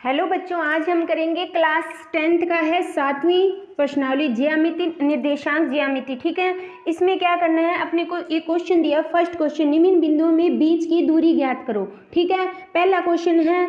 Hello बच्चों, आज हम करेंगे क्लास 10th का है 7वीं प्रश्नावली ज्यामिति निर्देशांक ज्यामिति। ठीक है, इसमें क्या करना है, अपने को एक क्वेश्चन दिया। फर्स्ट क्वेश्चन, निम्न बिंदुओं में बीच की दूरी ज्ञात करो। ठीक है, पहला क्वेश्चन है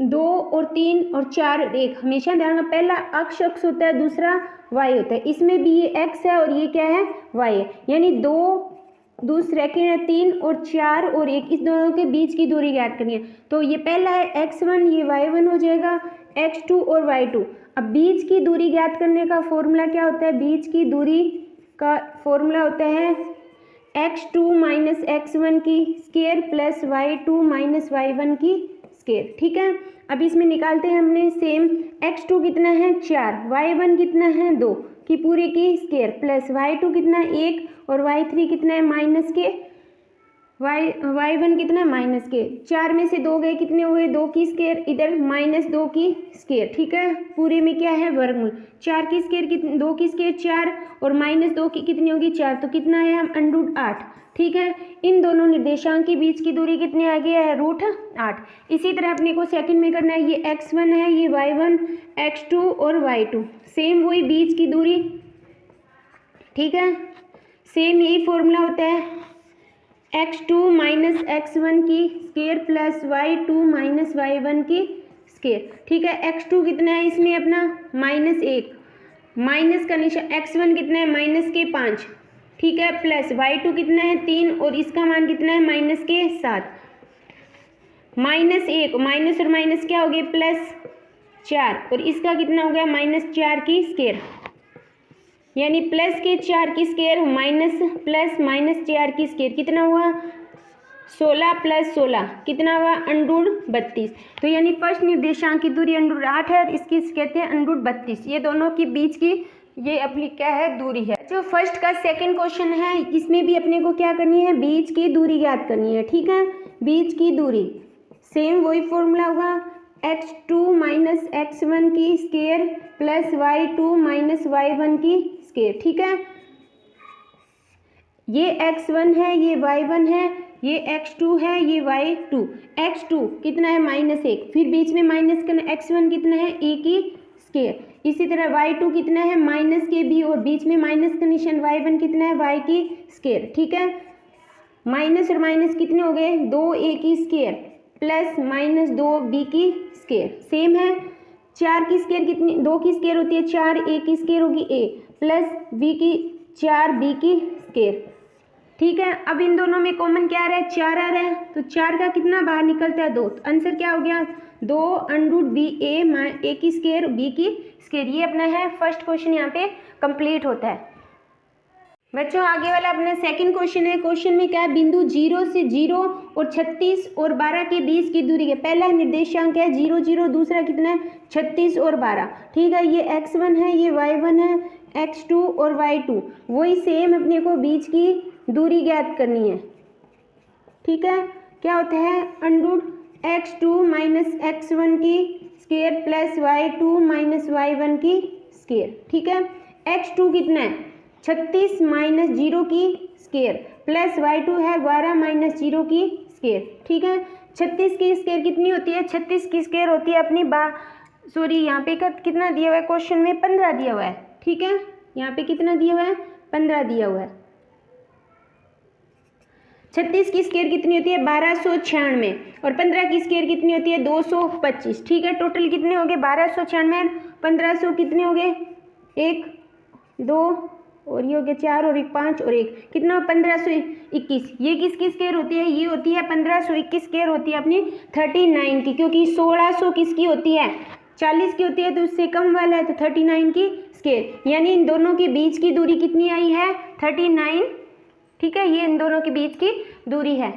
2 और 3 और 4 और 1। हमेशा ध्यान रखना, पहला अक्ष होता है, दूसरा वाई होता है। इसमें भी ये एक्स है और ये क्या है, वाई है। यानी 2 दूसरे के 3 और 4 और 1, इस दोनों के बीच की दूरी ज्ञात करनी है। तो ये पहला है x1, ये y1 हो जाएगा, x2 और y2। अब बीच की दूरी ज्ञात करने का फॉर्मूला क्या होता है, बीच की दूरी का फॉर्मूला होता है x2 माइनस x1 की square plus y2 minus y1 की स्क्वायर। ठीक है, अब इसमें निकालते हैं हमने सेम। x2 कितना है 4, y1 कितना है 2 की पूरे की स्क्वायर प्लस y2 कितना है 1 और y3 कितना है माइनस के, y1 कितना है माइनस के। 4 में से 2 गए, कितने हुए 2 की स्क्वायर, इधर माइनस 2 की स्क्वायर। ठीक है, पूरे में क्या है वर्गमूल। 4 की स्क्वायर कितनी, 2 की स्क्वायर 4 और माइनस 2 की कितनी होगी 4, तो कितना है हम √8। ठीक है, इन दोनों निर्देशांक के बीच की दूरी कितनी आ गई है √8। इसी तरह अपने को सेकंड में करना है, ये x1 है, ये y1, x2 और y2, सेम वही बीच की दूरी। ठीक है, सेम यही फॉर्मूला होता है x2 माइनस x1 की square plus y2 minus y1 की स्क्वायर। ठीक है, x2 कितना है इसमें अपना -1, माइनस का निशान, x1 कितना है माइनस के 5। ठीक है, प्लस y2 कितना है 3 और इसका मान कितना है माइनस के 7। -1 माइनस और माइनस क्या हो गया +4 और इसका कितना हो गया -4 की स्क्वायर। यानी प्लस के 4 की स्क्वायर माइनस प्लस -4 की स्क्वायर, कितना हुआ 16 प्लस 16 कितना हुआ √32। तो यानी फर्स्ट निर्देशांक की दूरी √8 है और इसकी कहते हैं √32। ये दोनों के बीच की ये अपनी क्या है दूरी है। जो फर्स्ट का सेकंड क्वेश्चन है, इसमें भी अपने को क्या करनी है, बीच की दूरी ज्ञात करनी है। ठीक है, बीच की दूरी सेम वही फॉर्मूला होगा x2 माइनस x1 की square plus y2 minus y1 की स्क्वायर। ठीक है, ये x1 है, ये y1 है, ये x2 है, ये y2। x2 कितना है -1, फिर बीच में माइनस करना, x1 कितना है a की स्क्वायर। इसी तरह y2 कितना है माइनस के b और बीच में माइनस का निशान, y1 कितना है y की स्क्वायर। ठीक है, माइनस और माइनस कितने हो गए 2a की स्क्वायर प्लस -2b की स्क्वायर। सेम है, 4 की स्क्वायर कितनी, 2 की स्क्वायर होती है 4, a की स्क्वायर होगी a प्लस b की 4b की स्क्वायर। ठीक है, अब इन दोनों में कॉमन क्या आ रहा है 4 आ रहा है, तो 4 का कितना बाहर निकलता है 2। तो आंसर क्या हो गया 2 √ba, a की स्क्वायर b की स्क्वायर। ये अपना है फर्स्ट क्वेश्चन, यहाँ पे कंप्लीट होता है। बच्चों आगे वाला अपना सेकंड क्वेश्चन है। क्वेश्चन में क्या है, बिंदु 0 से 0 और 36 और 12 के बीच की दूरी है। पहला निर्देशांक है 0 0, दूसरा कितना है 36 और 12। ठीक है, ये x1 है, ये y1 है, x2 और y2, वही सेम अपने को बीच की दूरी ज्ञात करनी है। ठीक है, क्या होता है √x2 माइनस x1 की square plus y2 minus y1 की स्क्वायर। ठीक है, x2 कितना है 36 माइनस 0 की स्क्वायर प्लस y2 है 12 माइनस 0 की स्क्वायर। ठीक है, 36 की स्क्वायर कितनी होती है, 36 की स्क्वायर होती है अपनी यहाँ पे कितना दिया हुआ है क्वेश्चन में 15 दिया हुआ है। ठीक है, यहाँ पे कितना दिया हुआ है 15 दिया हुआ है। 36 की स्क्वायर कितनी होती है 1296 और 15 की स्क्वायर कितनी होती है 225। ठीक है, टोटल कितने हो गए 1296, 1500 कितने हो गए 1 2 और ये हो गया 4 और 1 5 और 1 कितना 1521। ये किसकी स्क्वायर होती है, ये होती है 1521 स्क्वायर होती है अपनी 39 की, क्योंकि 1600 किसकी होती है 40 की होती है, तो उससे कम वाला है तो 39 की स्क्वायर। यानी इन दोनों के बीच की दूरी कितनी आई है 39। ठीक है, ये इन दोनों के बीच की दूरी है।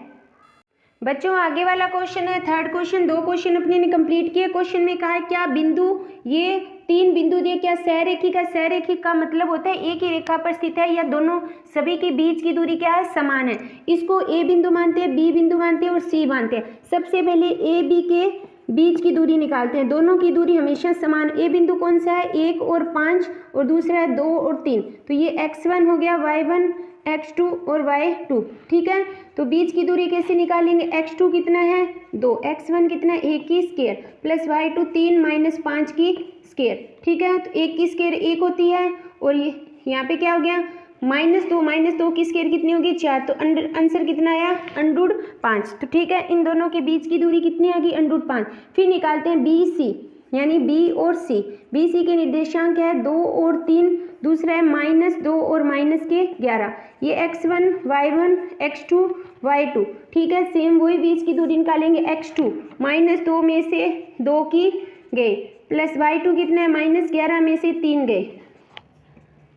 बच्चों आगे वाला क्वेश्चन है थर्ड क्वेश्चन। 2 क्वेश्चन अपने ने कंप्लीट किए। क्वेश्चन में कहा है क्या बिंदु, ये 3 बिंदु दिए, क्या सहरेखी का मतलब होता है एक ही रेखा पर स्थित है या दोनों सभी के बीच की दूरी क्या है समान है। इसको a बिंदु मानते हैं, b बिंदु मानते हैं और c मानते हैं। सबसे पहले a b के बीच की दूरी निकालते हैं। दोनों की दूरी हमेशा समान। a बिंदु कौन सा है 1 और 5 और दूसरा है 2 और 3। तो ये x1 हो गया, y1 x2 और y2, ठीक है। तो बीच की दूरी कैसे निकालेंगे, x2 कितना है 2, x1 कितना है 1 की स्क्वायर प्लस y2 3 माइनस 5 की स्क्वायर, ठीक है। तो 1 की स्क्वायर 1 होती है और ये यहाँ पे क्या हो गया -2 की स्क्वायर कितनी होगी 4, तो आंसर कितना आया √5। तो ठीक है, इन दोनों के बीच की दूरी कितनी आ गई √5। फिर निकालते हैं बी सी, यानी बी और सी। बी सी के निर्देशांक है 2 और 3, दूसरा है -2 और -11, ये x1 y1 x2 y2, ठीक है। सेम वही बीच की दूरी निकालेंगे, x2 -2 में से 2 की गए प्लस y2 कितना है -11 में से 3 गए,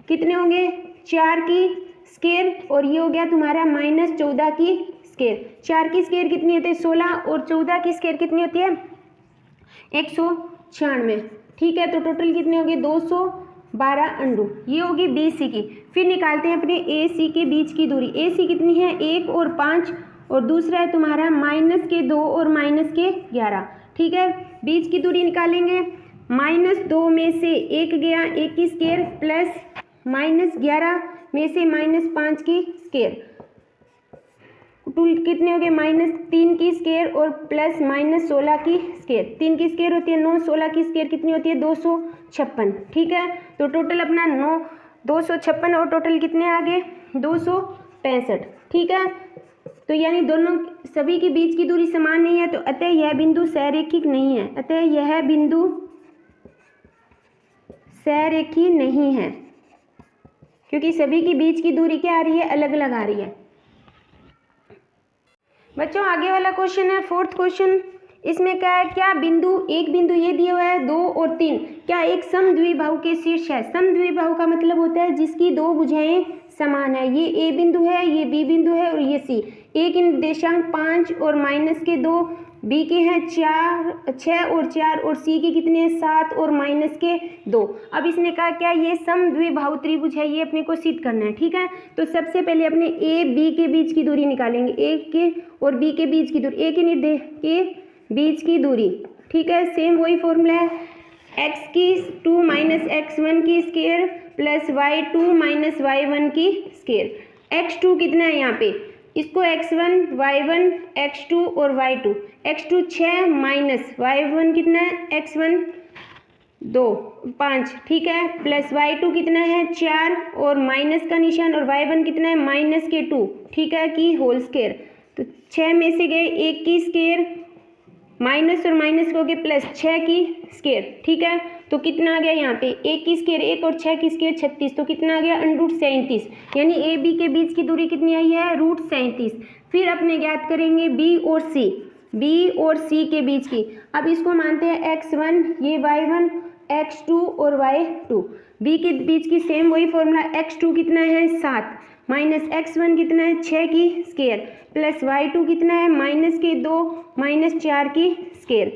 कितने होंगे 4 की स्क्वायर और ये हो गया तुम्हारा -14 की स्क्वायर। 4 की स्क्वायर कितनी होती है 16 और 14 की स्क्वायर कितनी होती है 196, ठीक है। तो टोटल कितने होंगे 212 अंडू, ये होगी बी सी की। फिर निकालते हैं अपने ए सी के बीच की दूरी। ए सी कितनी है 1 और 5 और दूसरा है तुम्हारा -2 और -11, ठीक है। बीच की दूरी निकालेंगे, -2 में से 1 गया 1 की स्क्वायर प्लस -11 में से -5 की स्क्वायर, टूल कितने हो गए -3 की स्क्वायर और प्लस -16 की स्क्वायर। 3 की स्क्वायर होती है 9, 16 की स्क्वायर कितनी होती है 256, ठीक है। तो टोटल अपना 256 और टोटल कितने आ गए 265, ठीक है। तो यानी दोनों सभी के बीच की दूरी समान नहीं है, तो अतः यह बिंदु सररेखिक नहीं है, अतः यह बिंदु सररेखी नहीं है, क्योंकि सभी के बीच की दूरी क्या आ रही है अलग अलग आ रही है। बच्चों आगे वाला क्वेश्चन है 4th क्वेश्चन। इसमें क्या है, क्या एक बिंदु ये दिया हुआ है 2 और 3, क्या एक समद्विबाहु के शीर्ष है। समद्विबाहु का मतलब होता है जिसकी दो भुजाएं समान है। ये ए बिंदु है, ये बी बिंदु है और ये सी। ए के निर्देशांक 5 और -2, बी के हैं 6 और 4 और सी के कितने हैं 7 और -2। अब इसने कहा क्या ये समद्विबाहु त्रिभुज है, ये अपने को सिद्ध करना है, ठीक है। तो सबसे पहले अपने ए बी के बीच की दूरी निकालेंगे, ए के और बी के बीच की दूरी, ए के बीच की दूरी, ठीक है। सेम वही फॉर्मूला है, x की 2 - x1 की स्क्वायर प्लस y2 - y1 की स्क्वायर। x2 कितना है यहाँ पे, इसको x1 y1 x2 और y2, x2 6 माइनस y1 कितना है x1 2 5, ठीक है, प्लस y2 कितना है 4 और माइनस का निशान और y1 कितना है -2, ठीक है, की होल स्क्वायर। तो 6 में से गए 1 की स्क्वायर माइनस और माइनस हो गए प्लस 6 की स्क्वायर, ठीक है। तो कितना आ गया यहाँ पे 1 की स्क्वायर 1 और 6 की स्क्वायर 36, तो कितना आ गया √37, यानी ए बी के बीच की दूरी कितनी आई है √37। फिर अपने ज्ञात करेंगे बी और सी के बीच की। अब इसको मानते हैं x1, ये y1, x2 और y2। बी के बीच की सेम वही फॉर्मूला, x2 कितना है 7 माइनस x1 कितना है 6 की स्क्वायर प्लस y2 कितना है -2 -4 की स्क्वायर।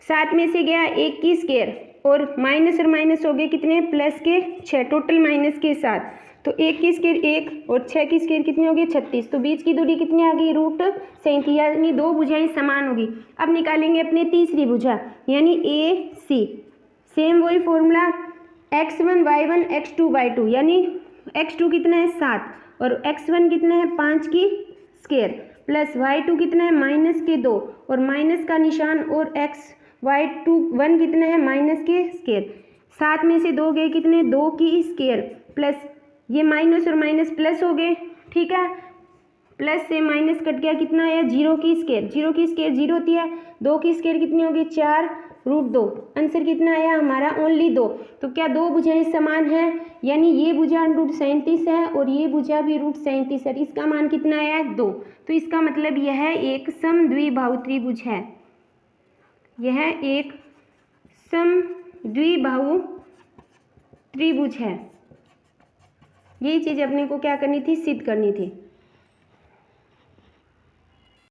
7 में से गया 1 की स्क्वायर और माइनस हो गए कितने प्लस के 6, टोटल माइनस के 7। तो 1 की स्क्वायर 1 और 6 की स्क्वायर कितनी होगी 36। तो बीच की दूरी कितनी आ गई √37, यानी दो भुजाएं समान होगी। अब निकालेंगे अपने तीसरी भुजा यानी ए सी। सेम वही formula, x1 y1 x2 y2, यानी x2 कितना है 7 और x1 कितना है 5 की स्क्वायर प्लस y2 कितना है -2 और माइनस का निशान और y1 कितना है माइनस के स्क्वायर। 7 में से 2 गए कितने 2 की स्क्वायर प्लस ये माइनस और माइनस प्लस हो गए, ठीक है, प्लस से माइनस कट गया कितना आया 0 की स्क्वायर। 0 की स्क्वायर 0 होती है, 2 की स्क्वायर कितनी होगी 4 √2। आंसर कितना आया हमारा ओनली 2। तो क्या दो भुजाएं समान है, यानी ये भुजा √37 है और ये भुजा भी √37 है। इसका मान कितना आया 2। तो इसका मतलब यह एक समद्विबाहु त्रिभुज है, यह एक समद्विबाहु त्रिभुज है। यही चीज अपने को क्या करनी थी सिद्ध करनी थी।